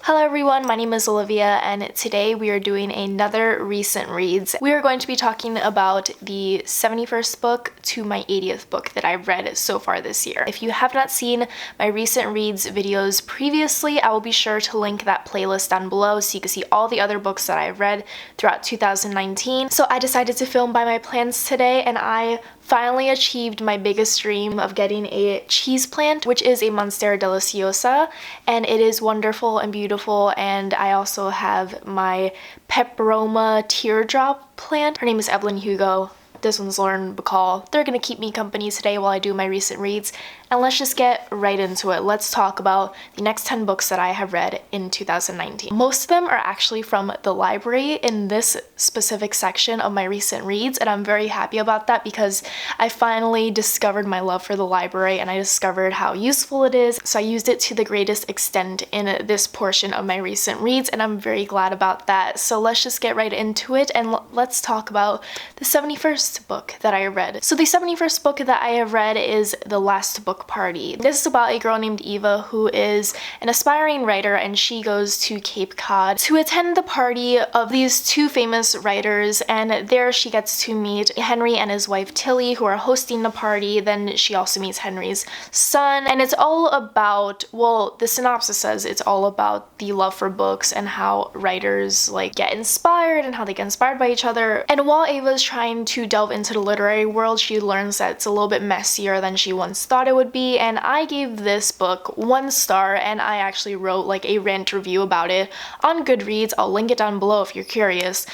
Hello everyone, my name is Olivia and today we are doing another recent reads. We are going to be talking about the 71st book to my 80th book that I've read so far this year. If you have not seen my recent reads videos previously, I will be sure to link that playlist down below so you can see all the other books that I've read throughout 2019. So I decided to film by my plans today and I finally achieved my biggest dream of getting a cheese plant, which is a Monstera deliciosa, and it is wonderful and beautiful. And I also have my Peperoma teardrop plant. Her name is Evelyn Hugo. This one's Lauren Bacall. They're gonna keep me company today while I do my recent reads. And let's just get right into it. Let's talk about the next 10 books that I have read in 2019. Most of them are actually from the library in this specific section of my recent reads, and I'm very happy about that because I finally discovered my love for the library and I discovered how useful it is. So I used it to the greatest extent in this portion of my recent reads, and I'm very glad about that. So let's just get right into it and let's talk about the 71st book that I read. So the 71st book that I have read is The Last Book Party. This is about a girl named Eva who is an aspiring writer, and she goes to Cape Cod to attend the party of these two famous writers, and there she gets to meet Henry and his wife Tilly, who are hosting the party. Then she also meets Henry's son, and it's all about, well, the synopsis says it's all about the love for books and how writers get inspired and how they get inspired by each other. And while Ava's trying to delve into the literary world, she learns that it's a little bit messier than she once thought it would be, and I gave this book 1 star, and I actually wrote a rant review about it on Goodreads. I'll link it down below if you're curious.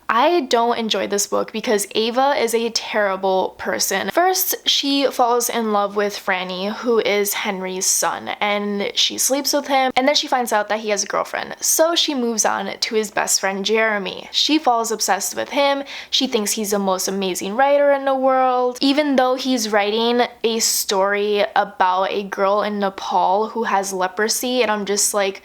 I don't enjoy this book because Ava is a terrible person. First, she falls in love with Franny, who is Henry's son, and she sleeps with him, and then she finds out that he has a girlfriend. So she moves on to his best friend Jeremy. She falls obsessed with him. She thinks he's the most amazing writer in the world, even though he's writing a story about a girl in Nepal who has leprosy, and I'm just like,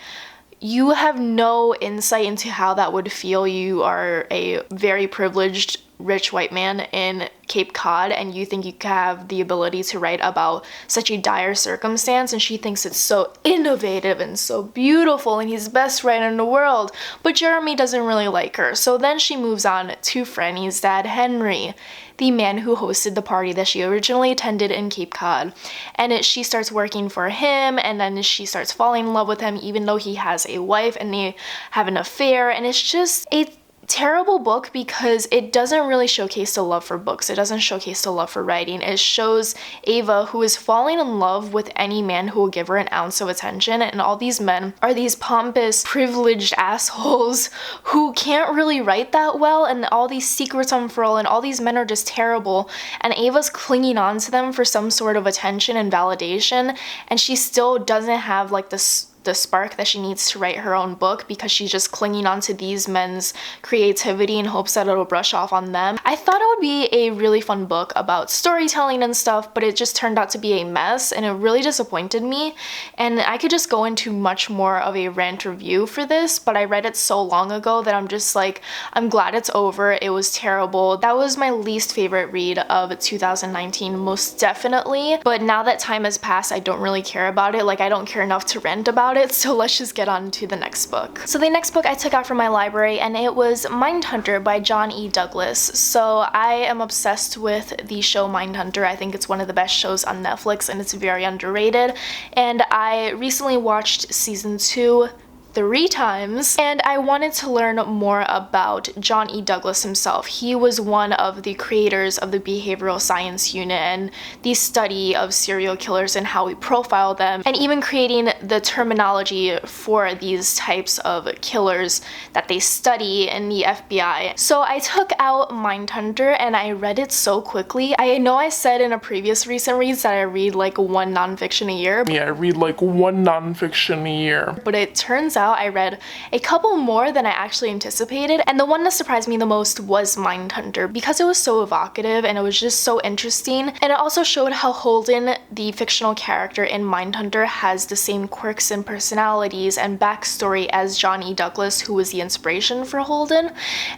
you have no insight into how that would feel. You are a very privileged rich white man in Cape Cod, and you think you have the ability to write about such a dire circumstance, and she thinks it's so innovative and so beautiful and he's the best writer in the world. But Jeremy doesn't really like her. So then she moves on to Franny's dad, Henry, the man who hosted the party that she originally attended in Cape Cod. And she starts working for him, and then she starts falling in love with him even though he has a wife and they have an affair. And it's just a terrible book because it doesn't really showcase the love for books. It doesn't showcase the love for writing. It shows Ava, who is falling in love with any man who will give her an ounce of attention, and all these men are these pompous, privileged assholes who can't really write that well, and all these secrets unfurl, and all these men are just terrible, and Ava's clinging on to them for some sort of attention and validation, and she still doesn't have the spark that she needs to write her own book because she's just clinging on to these men's creativity in hopes that it'll brush off on them. I thought it would be a really fun book about storytelling and stuff, but it just turned out to be a mess, and it really disappointed me. And I could just go into much more of a rant review for this, but I read it so long ago that I'm just like, I'm glad it's over. It was terrible. That was my least favorite read of 2019, most definitely. But now that time has passed, I don't really care about it. I don't care enough to rant about it. So let's just get on to the next book. So the next book I took out from my library, and it was Mindhunter by John E. Douglas. So I am obsessed with the show Mindhunter. I think it's one of the best shows on Netflix, and it's very underrated. And I recently watched season 2 3 times, and I wanted to learn more about John E. Douglas himself. He was one of the creators of the behavioral science unit and the study of serial killers and how we profile them, and even creating the terminology for these types of killers that they study in the FBI. So I took out Mindhunter and I read it so quickly. I know I said in a previous recent reads that I read 1 nonfiction a year. Yeah, I read 1 nonfiction a year. But it turns out I read a couple more than I actually anticipated, and the one that surprised me the most was Mindhunter because it was so evocative and it was just so interesting, and it also showed how Holden, the fictional character in Mindhunter, has the same quirks and personalities and backstory as John E. Douglas, who was the inspiration for Holden.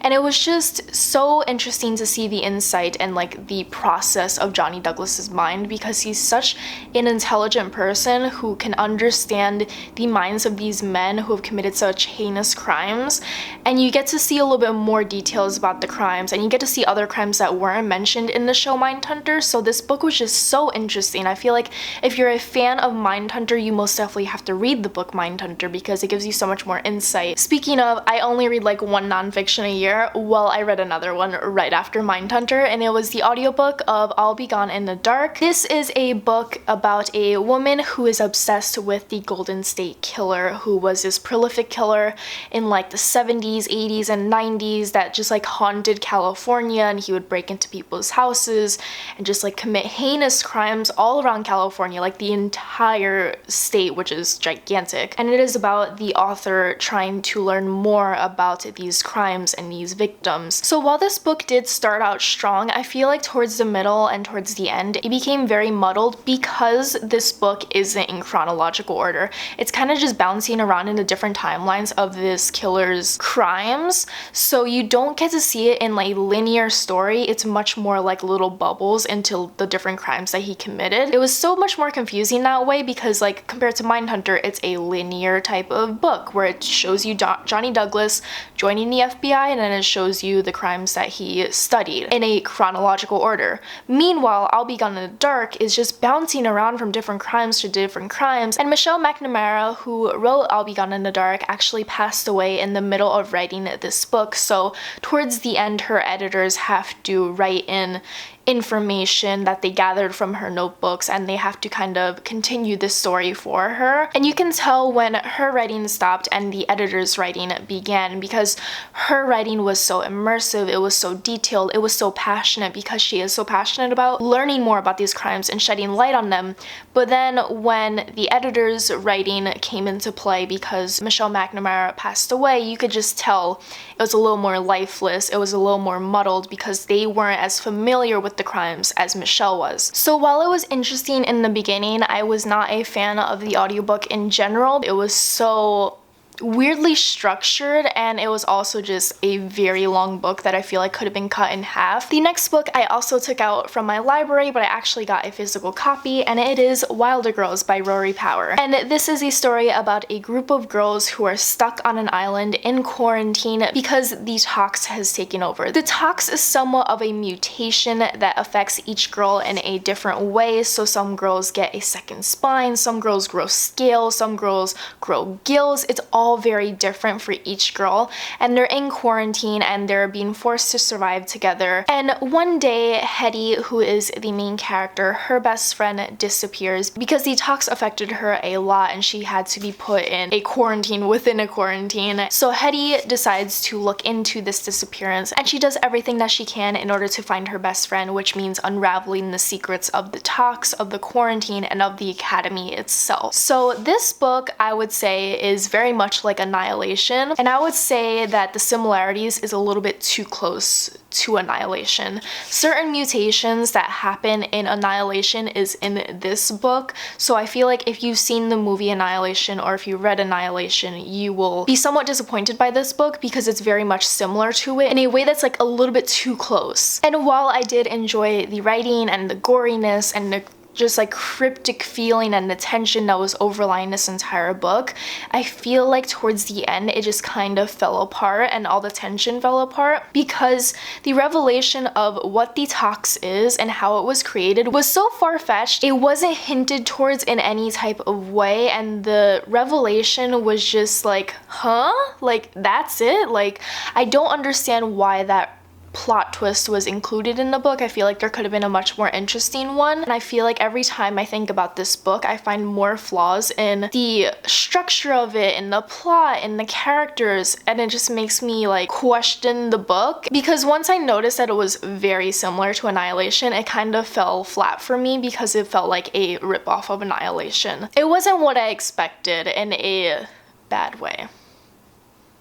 And it was just so interesting to see the insight and the process of John E. Douglas's mind, because he's such an intelligent person who can understand the minds of these men who who have committed such heinous crimes, and you get to see a little bit more details about the crimes, and you get to see other crimes that weren't mentioned in the show Mindhunter. So this book was just so interesting. I feel like if you're a fan of Mindhunter, you most definitely have to read the book Mindhunter because it gives you so much more insight. Speaking of, I only read like one nonfiction a year. Well, I read another one right after Mindhunter, and it was the audiobook of I'll Be Gone in the Dark. This is a book about a woman who is obsessed with the Golden State Killer, who was this prolific killer in like the 70s, 80s, and 90s that just like haunted California, and he would break into people's houses and just like commit heinous crimes all around California, like the entire state, which is gigantic. And it is about the author trying to learn more about these crimes and these victims. So while this book did start out strong, I feel like towards the middle and towards the end, it became very muddled because this book isn't in chronological order. It's kind of just bouncing around in the different timelines of this killer's crimes, so you don't get to see it in like linear story. It's much more like little bubbles into the different crimes that he committed. It was so much more confusing that way because like compared to Mindhunter, it's a linear type of book where it shows you Johnny Douglas joining the FBI, and then it shows you the crimes that he studied in a chronological order. Meanwhile, I'll Be Gone in the Dark is just bouncing around from different crimes to different crimes, and Michelle McNamara, who wrote I'll Be Gone in the Dark, actually passed away in the middle of writing this book, so towards the end her editors have to write in information that they gathered from her notebooks, and they have to kind of continue this story for her. And you can tell when her writing stopped and the editor's writing began because her writing was so immersive, it was so detailed, it was so passionate because she is so passionate about learning more about these crimes and shedding light on them. But then when the editor's writing came into play because Michelle McNamara passed away, you could just tell it was a little more lifeless, it was a little more muddled because they weren't as familiar with the crimes as Michelle was. So while it was interesting in the beginning, I was not a fan of the audiobook in general. It was so weirdly structured, and it was also just a very long book that I feel like could have been cut in half. The next book I also took out from my library, but I actually got a physical copy, and it is Wilder Girls by Rory Power. And this is a story about a group of girls who are stuck on an island in quarantine because the tox has taken over. The tox is somewhat of a mutation that affects each girl in a different way, so some girls get a second spine, some girls grow scales, some girls grow gills. It's all very different for each girl, and they're in quarantine and they're being forced to survive together. And one day, Hetty, who is the main character, her best friend disappears because the tox affected her a lot and she had to be put in a quarantine within a quarantine. So Hetty decides to look into this disappearance, and she does everything that she can in order to find her best friend, which means unraveling the secrets of the tox, of the quarantine, and of the academy itself. So this book, I would say, is very much like Annihilation, and I would say that the similarities is a little bit too close to Annihilation. Certain mutations that happen in Annihilation is in this book, so I feel like if you've seen the movie Annihilation or if you read Annihilation, you will be somewhat disappointed by this book because it's very much similar to it in a way that's like a little bit too close. And while I did enjoy the writing and the goriness and the just like cryptic feeling and the tension that was overlying this entire book, I feel like towards the end it just kind of fell apart, and all the tension fell apart because the revelation of what the tox is and how it was created was so far-fetched. It wasn't hinted towards in any type of way, and the revelation was just like, huh? Like, that's it? Like, I don't understand why that plot twist was included in the book. I feel like there could have been a much more interesting one, and I feel like every time I think about this book, I find more flaws in the structure of it, in the plot, in the characters, and it just makes me like question the book, because once I noticed that it was very similar to Annihilation, it kind of fell flat for me because it felt like a ripoff of Annihilation. It wasn't what I expected in a bad way.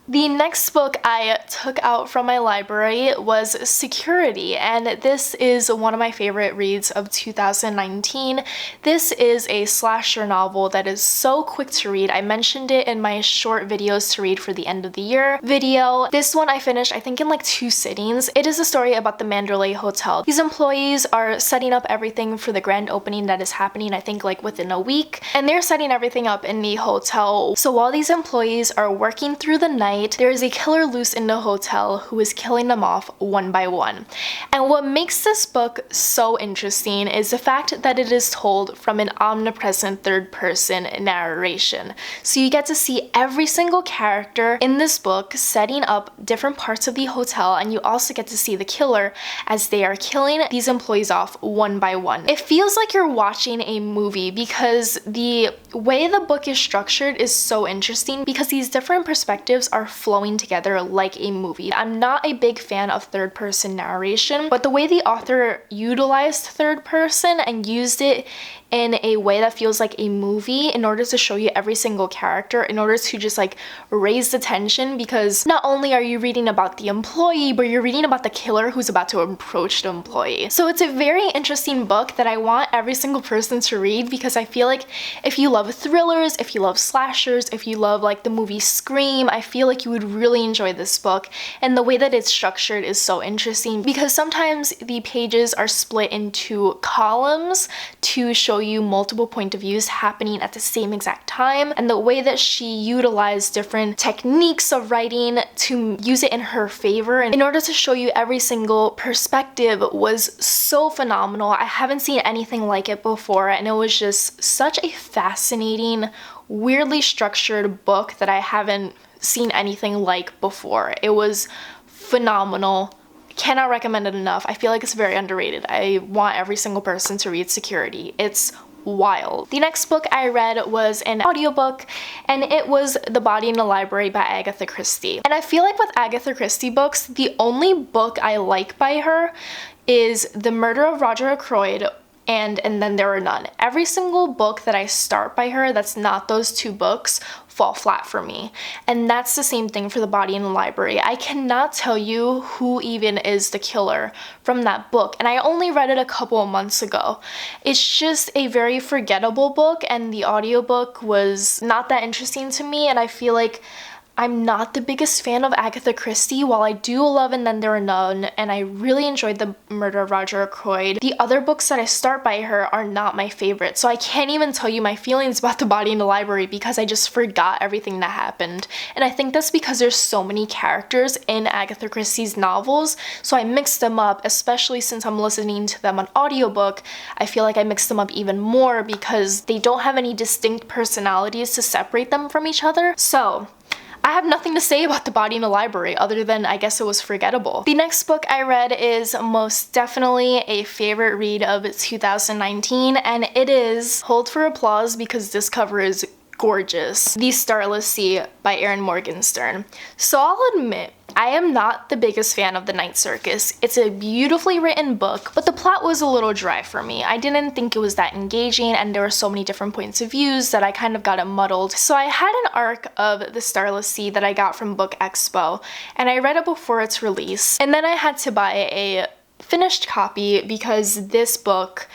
The next book I took out from my library was Security, and this is one of my favorite reads of 2019. This is a slasher novel that is so quick to read. I mentioned it in my short videos to read for the end of the year video. This one I finished I think in like 2 sittings. It is a story about the Mandalay Hotel. These employees are setting up everything for the grand opening that is happening I think like within a week, and they're setting everything up in the hotel. So while these employees are working through the night, there is a killer loose in the hotel who is killing them off one by one. And what makes this book so interesting is the fact that it is told from an omnipresent third-person narration. So you get to see every single character in this book setting up different parts of the hotel, and you also get to see the killer as they are killing these employees off one by one. It feels like you're watching a movie because the way the book is structured is so interesting because these different perspectives are flowing together like a movie. I'm not a big fan of third-person narration, but the way the author utilized third person and used it in a way that feels like a movie in order to show you every single character, in order to just like raise the tension, because not only are you reading about the employee, but you're reading about the killer who's about to approach the employee. So it's a very interesting book that I want every single person to read, because I feel like if you love thrillers, if you love slashers, if you love like the movie Scream, I feel like you would really enjoy this book. And the way that it's structured is so interesting because sometimes the pages are split into columns to show you multiple point of views happening at the same exact time, and the way that she utilized different techniques of writing to use it in her favor and in order to show you every single perspective was so phenomenal. I haven't seen anything like it before, and it was just such a fascinating, weirdly structured book that I haven't seen anything like before. It was phenomenal. Cannot recommend it enough. I feel like it's very underrated. I want every single person to read Security. It's wild. The next book I read was an audiobook, and it was The Body in the Library by Agatha Christie. And I feel like with Agatha Christie books, the only book I like by her is The Murder of Roger Ackroyd and Then There Are None. Every single book that I start by her that's not those 2 books fall flat for me. And that's the same thing for The Body in the Library. I cannot tell you who even is the killer from that book, and I only read it a couple of months ago. It's just a very forgettable book, and the audiobook was not that interesting to me, and I feel like I'm not the biggest fan of Agatha Christie. While I do love And Then There Are None, and I really enjoyed The Murder of Roger Ackroyd, the other books that I start by her are not my favorite. So I can't even tell you my feelings about The Body in the Library because I just forgot everything that happened. And I think that's because there's so many characters in Agatha Christie's novels, so I mixed them up, especially since I'm listening to them on audiobook. I feel like I mixed them up even more because they don't have any distinct personalities to separate them from each other. So I have nothing to say about The Body in the Library other than I guess it was forgettable. The next book I read is most definitely a favorite read of 2019, and it is, hold for applause because this cover is gorgeous, The Starless Sea by Erin Morgenstern. So I'll admit, I am not the biggest fan of The Night Circus. It's a beautifully written book, but the plot was a little dry for me. I didn't think it was that engaging, and there were so many different points of views that I kind of got it muddled. So I had an arc of The Starless Sea that I got from Book Expo, and I read it before its release. And then I had to buy a finished copy because this book,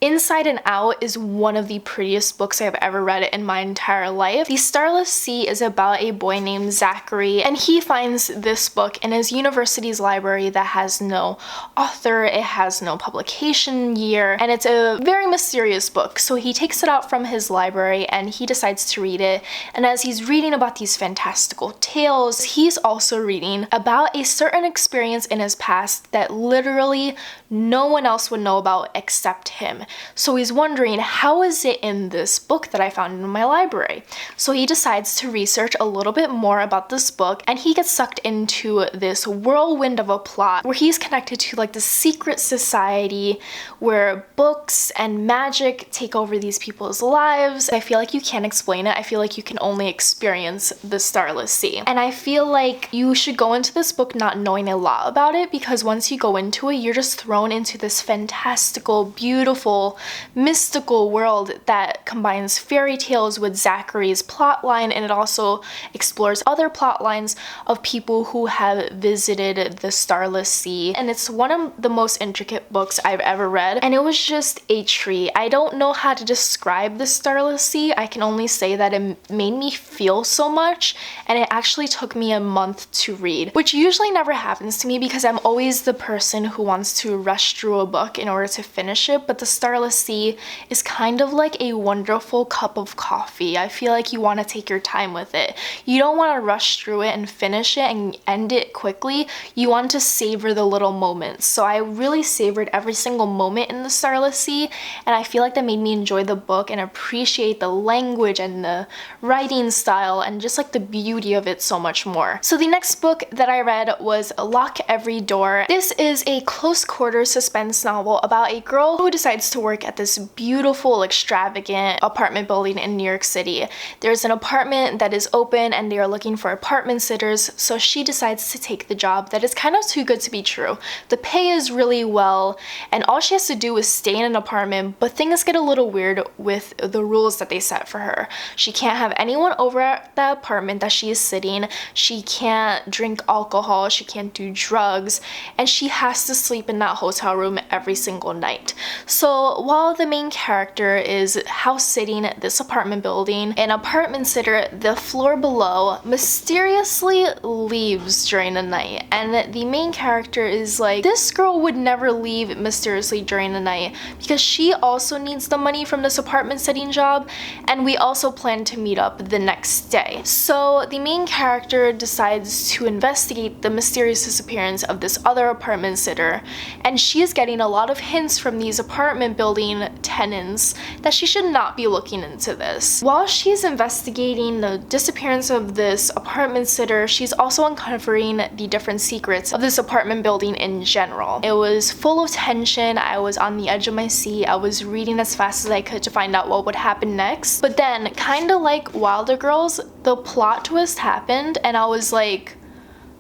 inside and out, is one of the prettiest books I've ever read in my entire life. The Starless Sea is about a boy named Zachary, and he finds this book in his university's library that has no author, it has no publication year, and it's a very mysterious book. So he takes it out from his library and he decides to read it, and as he's reading about these fantastical tales, he's also reading about a certain experience in his past that literally no one else would know about except him. So he's wondering, how is it in this book that I found in my library? So he decides to research a little bit more about this book, and he gets sucked into this whirlwind of a plot where he's connected to like the secret society where books and magic take over these people's lives. I feel like you can't explain it. I feel like you can only experience the Starless Sea. And I feel like you should go into this book not knowing a lot about it, because once you go into it, you're just thrown into this fantastical, beautiful whole mystical world that combines fairy tales with Zachary's plotline, and it also explores other plot lines of people who have visited the Starless Sea. And it's one of the most intricate books I've ever read, and it was just a treat. I don't know how to describe the Starless Sea. I can only say that it made me feel so much, and it actually took me a month to read, which usually never happens to me because I'm always the person who wants to rush through a book in order to finish it. But the Starless Sea is kind of like a wonderful cup of coffee. I feel like you want to take your time with it. You don't want to rush through it and finish it and end it quickly. You want to savor the little moments. So I really savored every single moment in the Starless Sea, and I feel like that made me enjoy the book and appreciate the language and the writing style and just like the beauty of it so much more. So the next book that I read was Lock Every Door. This is a close quarters suspense novel about a girl who decides to work at this beautiful, extravagant apartment building in New York City. There's an apartment that is open and they are looking for apartment sitters, so she decides to take the job that is kind of too good to be true. The pay is really well, and all she has to do is stay in an apartment, but things get a little weird with the rules that they set for her. She can't have anyone over at the apartment that she is sitting, she can't drink alcohol, she can't do drugs, and she has to sleep in that hotel room every single night. So while the main character is house sitting at this apartment building, an apartment sitter, the floor below, mysteriously leaves during the night, and the main character is like, this girl would never leave mysteriously during the night because she also needs the money from this apartment sitting job, and we also plan to meet up the next day. So the main character decides to investigate the mysterious disappearance of this other apartment sitter, and she is getting a lot of hints from these apartment building tenants that she should not be looking into this. While she's investigating the disappearance of this apartment sitter, she's also uncovering the different secrets of this apartment building in general. It was full of tension. I was on the edge of my seat. I was reading as fast as I could to find out what would happen next. But then, kind of like Wilder Girls, the plot twist happened and I was like,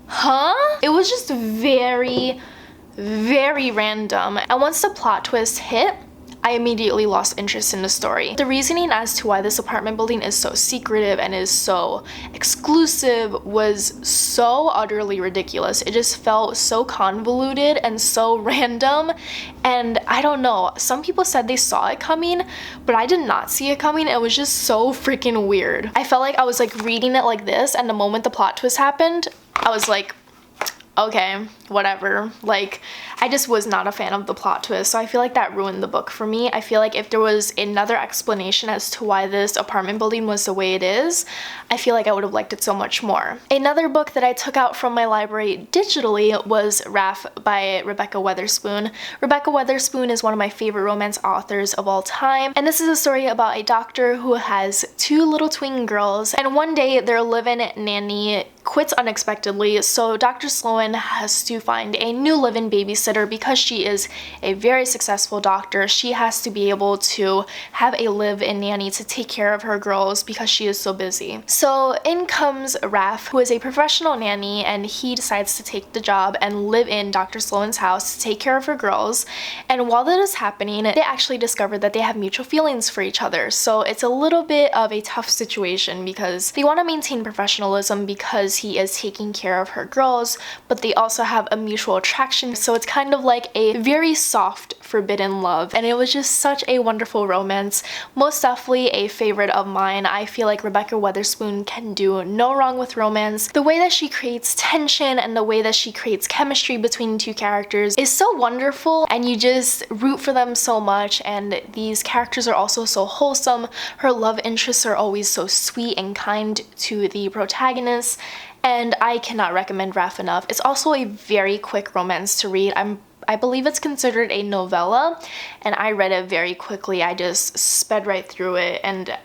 huh? It was just very, very random. And once the plot twist hit, I immediately lost interest in the story. The reasoning as to why this apartment building is so secretive and is so exclusive was so utterly ridiculous. It just felt so convoluted and so random, and I don't know, some people said they saw it coming, but I did not see it coming. It was just so freaking weird. I felt like I was like reading it like this, and the moment the plot twist happened, I was like, okay, whatever. Like, I just was not a fan of the plot twist, so I feel like that ruined the book for me. I feel like if there was another explanation as to why this apartment building was the way it is, I feel like I would have liked it so much more. Another book that I took out from my library digitally was Rafe by Rebekah Weatherspoon. Rebekah Weatherspoon is one of my favorite romance authors of all time, and this is a story about a doctor who has two little twin girls, and one day their live-in nanny quits unexpectedly, so Dr. Sloan has to find a new live-in babysitter. Because she is a very successful doctor, she has to be able to have a live-in nanny to take care of her girls because she is so busy. So in comes Rafe, who is a professional nanny, and he decides to take the job and live in Dr. Sloan's house to take care of her girls. And while that is happening, they actually discover that they have mutual feelings for each other. So it's a little bit of a tough situation because they want to maintain professionalism because he is taking care of her girls, but they also have a mutual attraction. So it's kind of like a very soft forbidden love, and it was just such a wonderful romance. Most definitely a favorite of mine. I feel like Rebekah Weatherspoon can do no wrong with romance. The way that she creates tension and the way that she creates chemistry between two characters is so wonderful, and you just root for them so much, and these characters are also so wholesome. Her love interests are always so sweet and kind to the protagonist, and I cannot recommend Rafe enough. It's also a very quick romance to read. I believe it's considered a novella, and I read it very quickly. I just sped right through it, and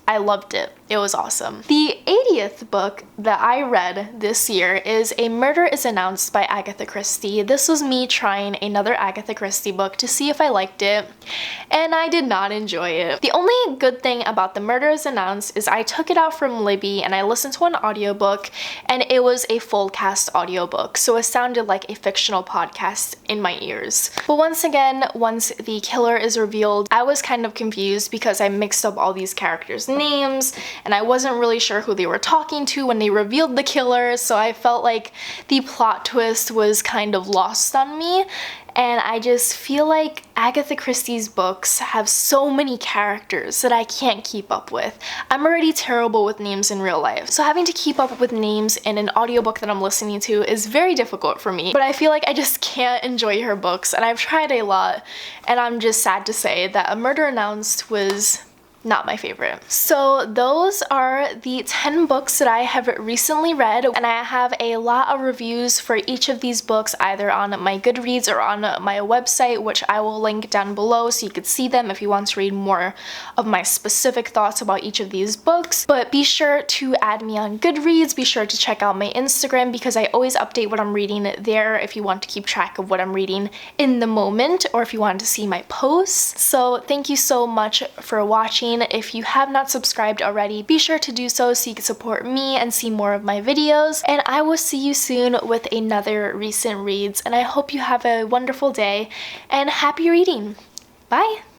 I loved it. It was awesome. The 80th book that I read this year is A Murder is Announced by Agatha Christie. This was me trying another Agatha Christie book to see if I liked it, and I did not enjoy it. The only good thing about The Murder is Announced is I took it out from Libby and I listened to an audiobook, and it was a full cast audiobook, so it sounded like a fictional podcast in my ears. But once again, once the killer is revealed, I was kind of confused because I mixed up all these characters' names, and I wasn't really sure who they were talking to when they revealed the killer, so I felt like the plot twist was kind of lost on me. And I just feel like Agatha Christie's books have so many characters that I can't keep up with. I'm already terrible with names in real life, so having to keep up with names in an audiobook that I'm listening to is very difficult for me. But I feel like I just can't enjoy her books, and I've tried a lot, and I'm just sad to say that A Murder Announced was not my favorite. So those are the 10 books that I have recently read, and I have a lot of reviews for each of these books either on my Goodreads or on my website, which I will link down below so you could see them if you want to read more of my specific thoughts about each of these books. But be sure to add me on Goodreads, be sure to check out my Instagram because I always update what I'm reading there if you want to keep track of what I'm reading in the moment or if you want to see my posts. So thank you so much for watching. If you have not subscribed already, be sure to do so you can support me and see more of my videos. And I will see you soon with another recent reads. And I hope you have a wonderful day and happy reading. Bye!